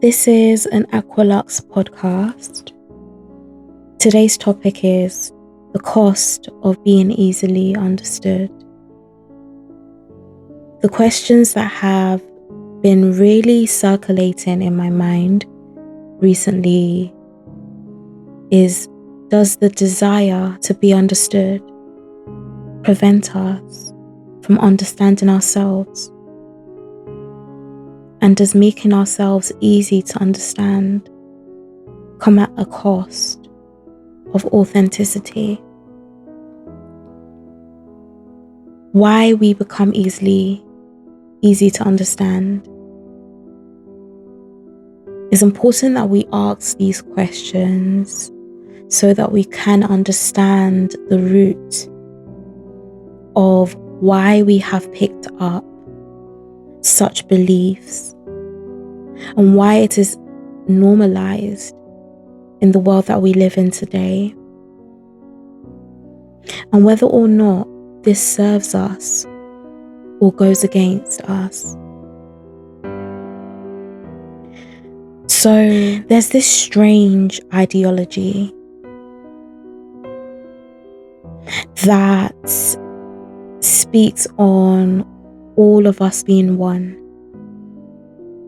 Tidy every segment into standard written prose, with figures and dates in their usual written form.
This is an AKUALUX podcast. Today's topic is the cost of being easily understood. The questions that have been really circulating in my mind recently is, does the desire to be understood prevent us from understanding ourselves? And does making ourselves easy to understand come at a cost of authenticity? Why we become easy to understand. It's important that we ask these questions so that we can understand the root of why we have picked up such beliefs and why it is normalized in the world that we live in today, and whether or not this serves us or goes against us. So there's this strange ideology that speaks on all of us being one,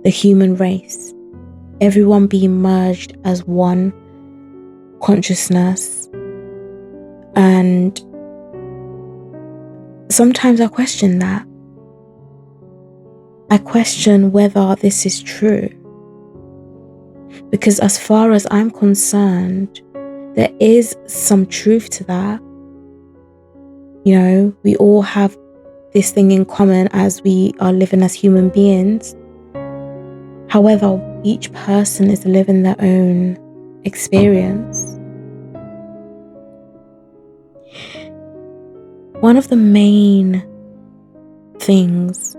the human race, everyone being merged as one consciousness. And sometimes I question that. I question whether this is true, because as far as I'm concerned, there is some truth to that. You know, we all have this thing in common as we are living as human beings. However, each person is living their own experience. One of the main things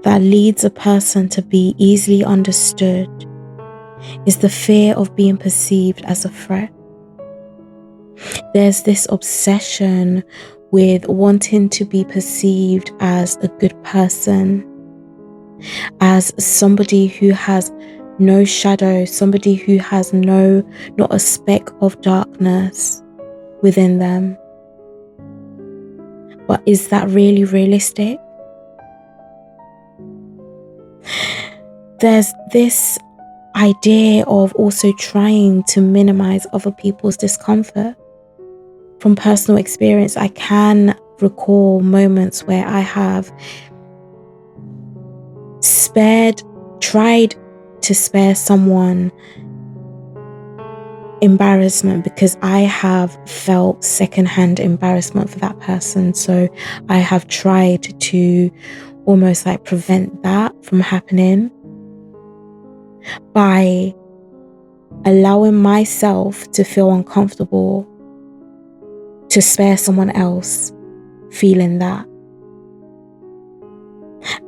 that leads a person to be easily understood is the fear of being perceived as a threat. There's this obsession with wanting to be perceived as a good person, as somebody who has no shadow, somebody who has not a speck of darkness within them. But is that really realistic? There's this idea of also trying to minimize other people's discomfort. From personal experience, I can recall moments where I have tried to spare someone embarrassment because I have felt secondhand embarrassment for that person. So I have tried to almost like prevent that from happening by allowing myself to feel uncomfortable to spare someone else feeling that.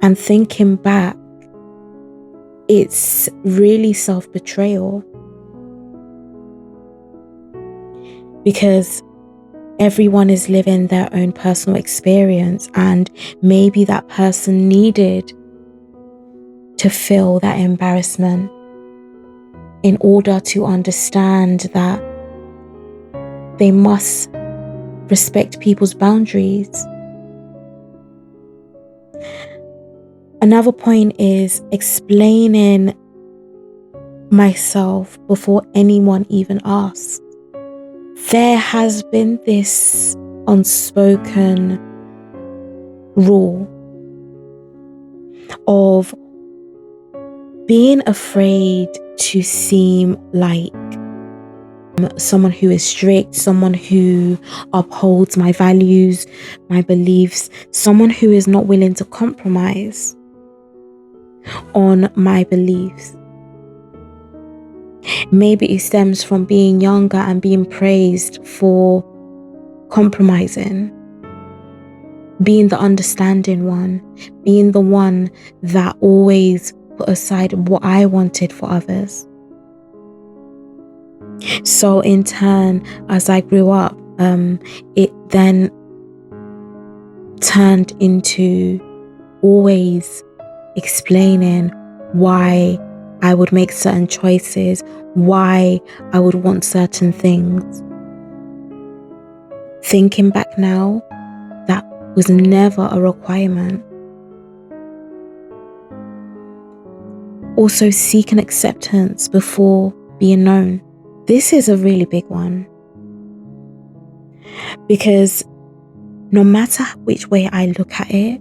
And thinking back, it's really self-betrayal, because everyone is living their own personal experience, and maybe that person needed to feel that embarrassment in order to understand that they must respect people's boundaries. Another point is explaining myself before anyone even asks. There has been this unspoken rule of being afraid to seem like someone who is strict, someone who upholds my values, my beliefs, someone who is not willing to compromise on my beliefs. Maybe it stems from being younger and being praised for compromising, being the understanding one, being the one that always put aside what I wanted for others. So in turn, as I grew up, it then turned into always explaining why I would make certain choices, why I would want certain things. Thinking back now, that was never a requirement. Also, seeking acceptance before being known. This is a really big one, because no matter which way I look at it,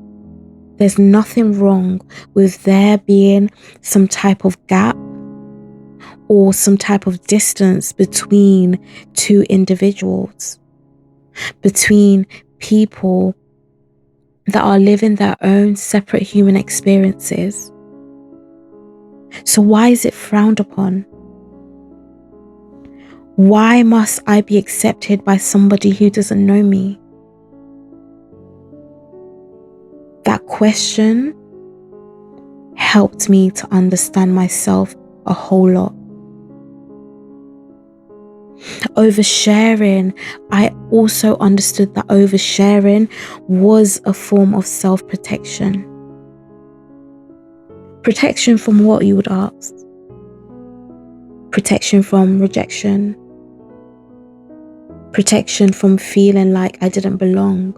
there's nothing wrong with there being some type of gap or some type of distance between two individuals, between people that are living their own separate human experiences. So why is it frowned upon? Why must I be accepted by somebody who doesn't know me? That question helped me to understand myself a whole lot. Oversharing, I also understood that oversharing was a form of self-protection. Protection from what, you would ask? Protection from rejection. Protection from feeling like I didn't belong.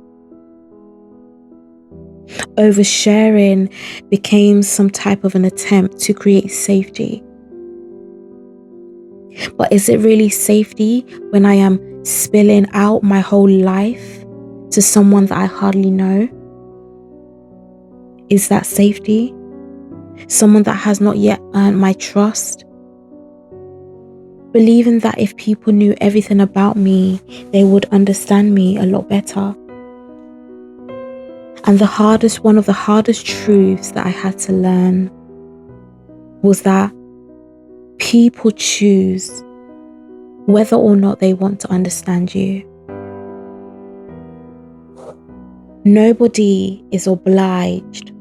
Oversharing became some type of an attempt to create safety. But is it really safety when I am spilling out my whole life to someone that I hardly know? Is that safety? Someone that has not yet earned my trust? Believing that if people knew everything about me, they would understand me a lot better. And one of the hardest truths that I had to learn was that people choose whether or not they want to understand you. Nobody is obliged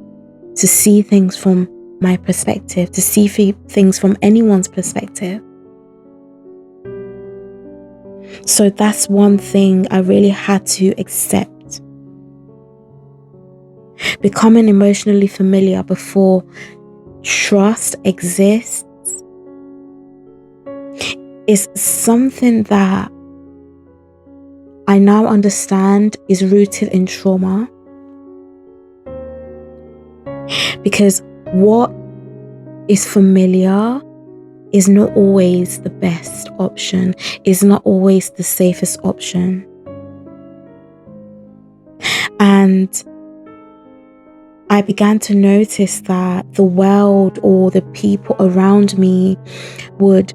to see things from my perspective, to see things from anyone's perspective. So that's one thing I really had to accept. Becoming emotionally familiar before trust exists is something that I now understand is rooted in trauma. Because what is familiar is not always the best option, is not always the safest option. And I began to notice that the world or the people around me would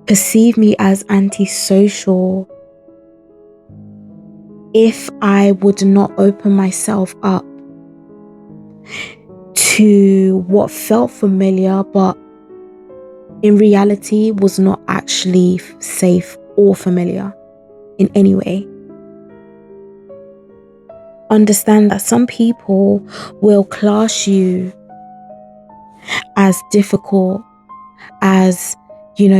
perceive me as antisocial if I would not open myself up to what felt familiar, but in reality was not actually safe or familiar in any way. Understand that some people will class you as difficult, as,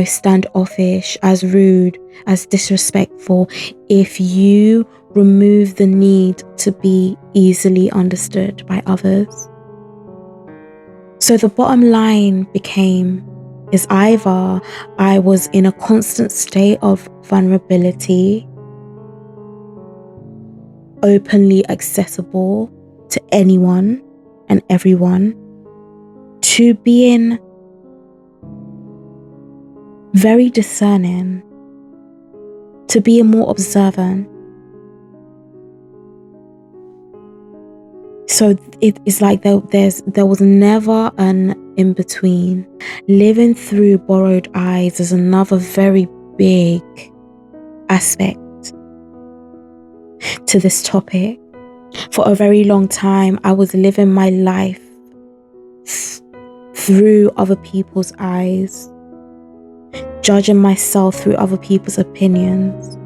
standoffish, as rude, as disrespectful, if you remove the need to be easily understood by others. So the bottom line is either I was in a constant state of vulnerability, openly accessible to anyone and everyone, to being very discerning, to being more observant. So it is like there was never an in-between. Living through borrowed eyes is another very big aspect to this topic. For a very long time, I was living my life through other people's eyes, judging myself through other people's opinions.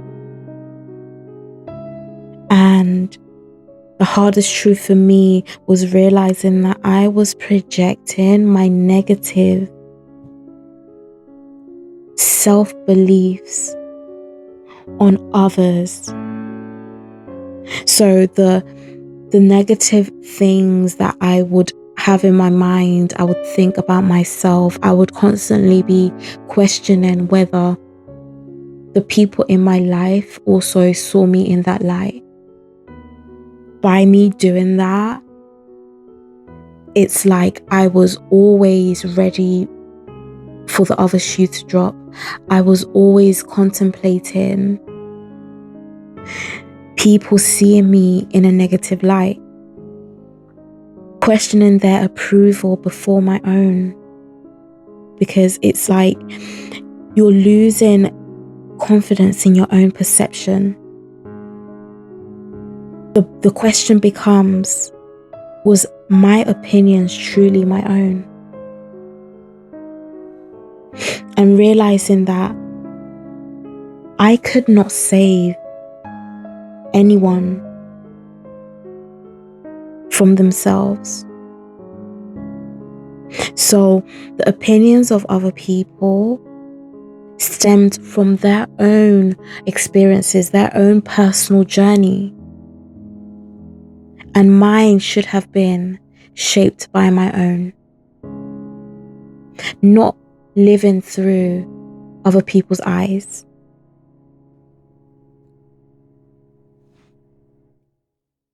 And the hardest truth for me was realizing that I was projecting my negative self-beliefs on others. So the negative things that I would have in my mind. I would think about myself. I would constantly be questioning whether the people in my life also saw me in that light. By me doing that, it's like I was always ready for the other shoe to drop. I was always contemplating people seeing me in a negative light, questioning their approval before my own, because it's like you're losing confidence in your own perception. The question becomes, was my opinions truly my own? And realizing that I could not save anyone from themselves. So the opinions of other people stemmed from their own experiences, their own personal journey. And mine should have been shaped by my own. Not living through other people's eyes.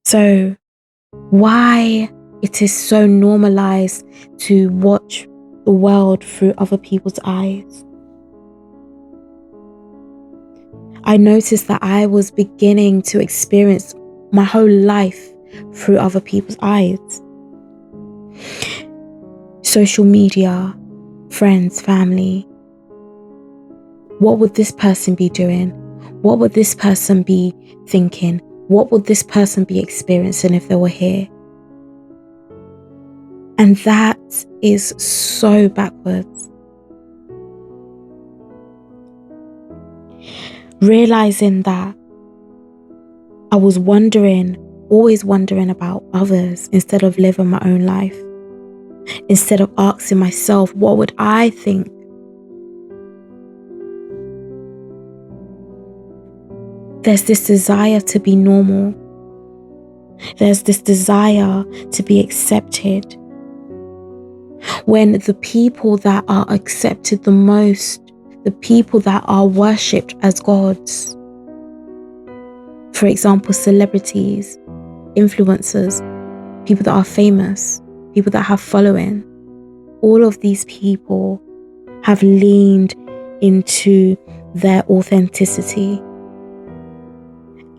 So why it is so normalized to watch the world through other people's eyes? I noticed that I was beginning to experience my whole life through other people's eyes. Social media, friends, family. What would this person be doing? What would this person be thinking? What would this person be experiencing if they were here? And that is so backwards. Realizing that I was always wondering about others instead of living my own life. Instead of asking myself, what would I think? There's this desire to be normal. There's this desire to be accepted. When the people that are accepted the most, the people that are worshipped as gods, for example, celebrities, influencers, people that are famous, people that have following, all of these people have leaned into their authenticity.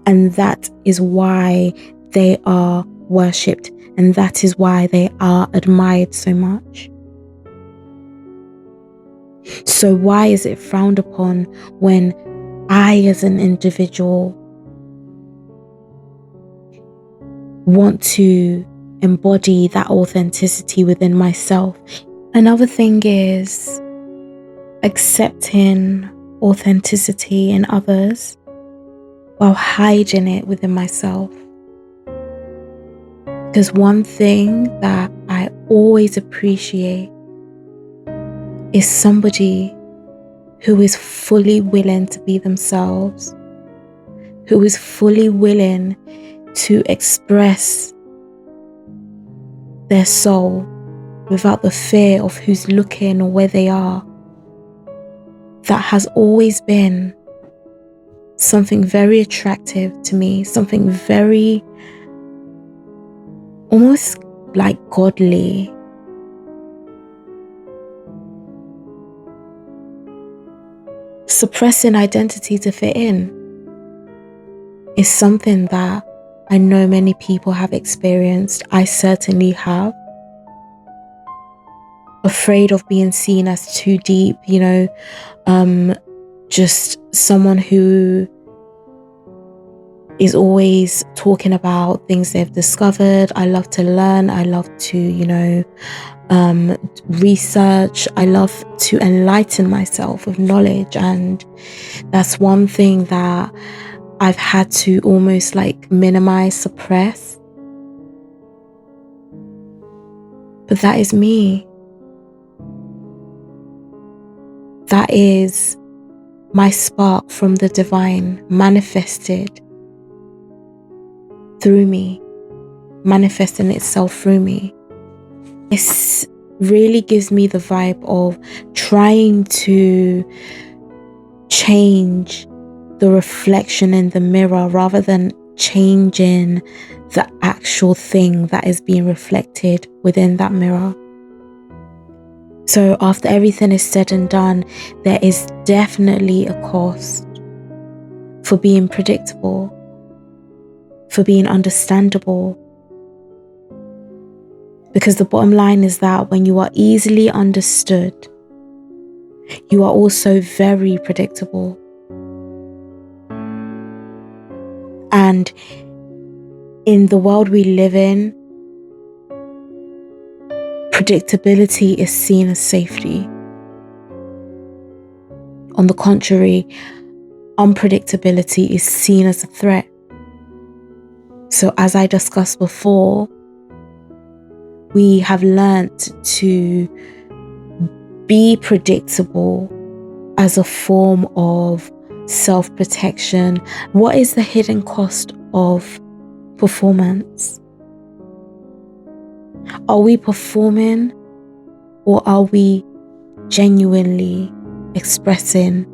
And that is why they are worshipped, and that is why they are admired so much. So why is it frowned upon when I, as an individual, want to embody that authenticity within myself? Another thing is accepting authenticity in others while hiding it within myself. Because one thing that I always appreciate is somebody who is fully willing to be themselves, who is fully willing to express their soul without the fear of who's looking or where they are. That has always been something very attractive to me, something very almost like godly. Suppressing identity to fit in is something that I know many people have experienced. I certainly have. Afraid of being seen as too deep, just someone who is always talking about things they've discovered. I love to learn. I love to, research. I love to enlighten myself with knowledge. And that's one thing that I've had to almost minimize, suppress. But that is me. That is my spark from the divine manifested through me, manifesting itself through me. This really gives me the vibe of trying to change the reflection in the mirror rather than changing the actual thing that is being reflected within that mirror. So after everything is said and done, there is definitely a cost for being predictable, for being understandable. Because the bottom line is that when you are easily understood, you are also very predictable. And in the world we live in, predictability is seen as safety. On the contrary, unpredictability is seen as a threat. So as I discussed before, we have learnt to be predictable as a form of self-protection. What is the hidden cost of performance? Are we performing, or are we genuinely expressing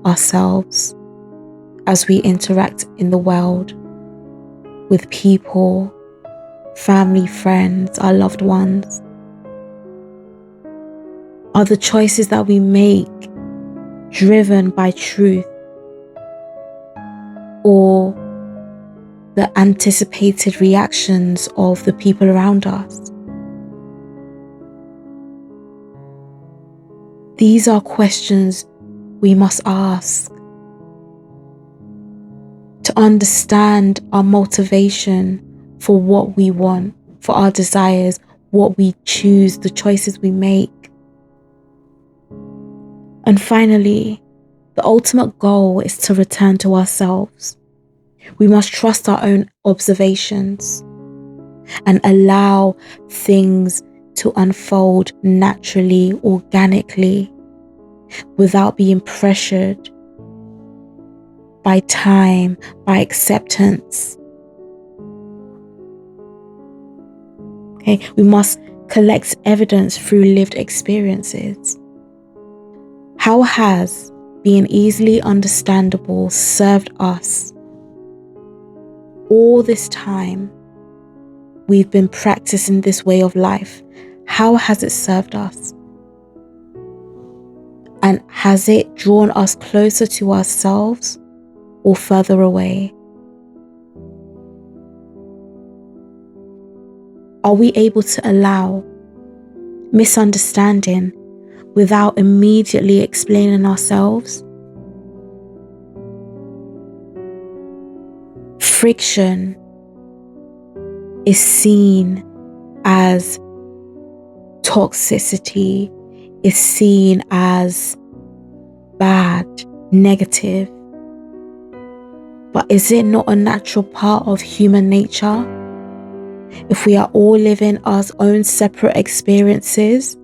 ourselves as we interact in the world with people, family, friends, our loved ones? Are the choices that we make driven by truth or the anticipated reactions of the people around us? These are questions we must ask to understand our motivation for what we want, for our desires, what we choose, the choices we make. And finally, the ultimate goal is to return to ourselves. We must trust our own observations and allow things to unfold naturally, organically, without being pressured by time, by acceptance. Okay, we must collect evidence through lived experiences. How has being easily understandable served us? All this time we've been practicing this way of life, how has it served us? And has it drawn us closer to ourselves or further away? Are we able to allow misunderstanding without immediately explaining ourselves? Friction is seen as toxicity, is seen as bad, negative. But is it not a natural part of human nature? If we are all living our own separate experiences,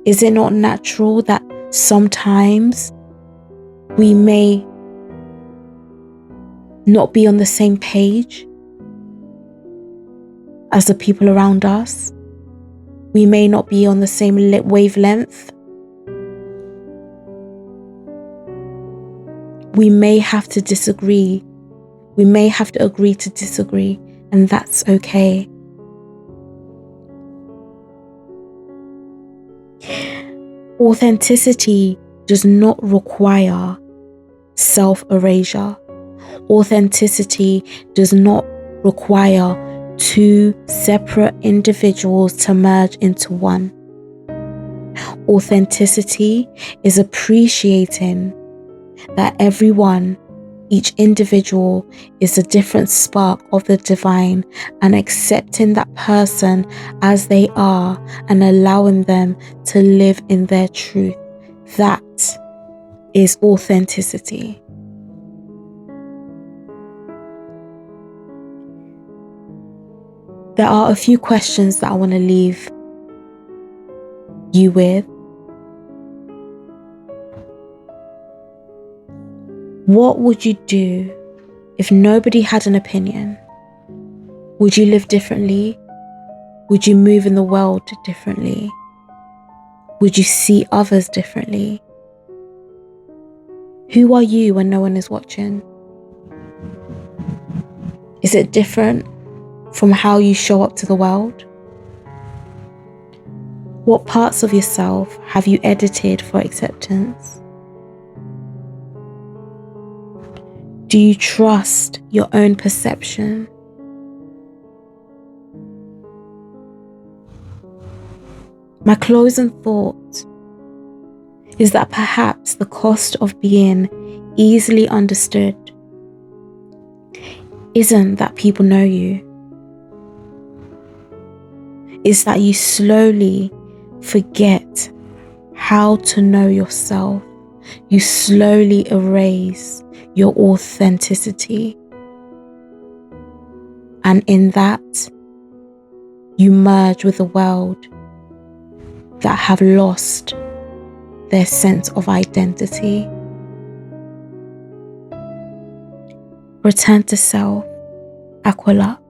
is it not natural that sometimes we may not be on the same page as the people around us? We may not be on the same wavelength. We may have to disagree. We may have to agree to disagree, and that's okay. Authenticity does not require self-erasure. Authenticity does not require two separate individuals to merge into one. Authenticity is appreciating that everyone, each individual, is a different spark of the divine, and accepting that person as they are and allowing them to live in their truth. That is authenticity. There are a few questions that I want to leave you with. What would you do if nobody had an opinion? Would you live differently? Would you move in the world differently? Would you see others differently? Who are you when no one is watching? Is it different from how you show up to the world? What parts of yourself have you edited for acceptance? Do you trust your own perception? My closing thought is that perhaps the cost of being easily understood isn't that people know you. It's that you slowly forget how to know yourself. You slowly erase your authenticity. And in that, you merge with a world that have lost their sense of identity. Return to self, AKUALUX.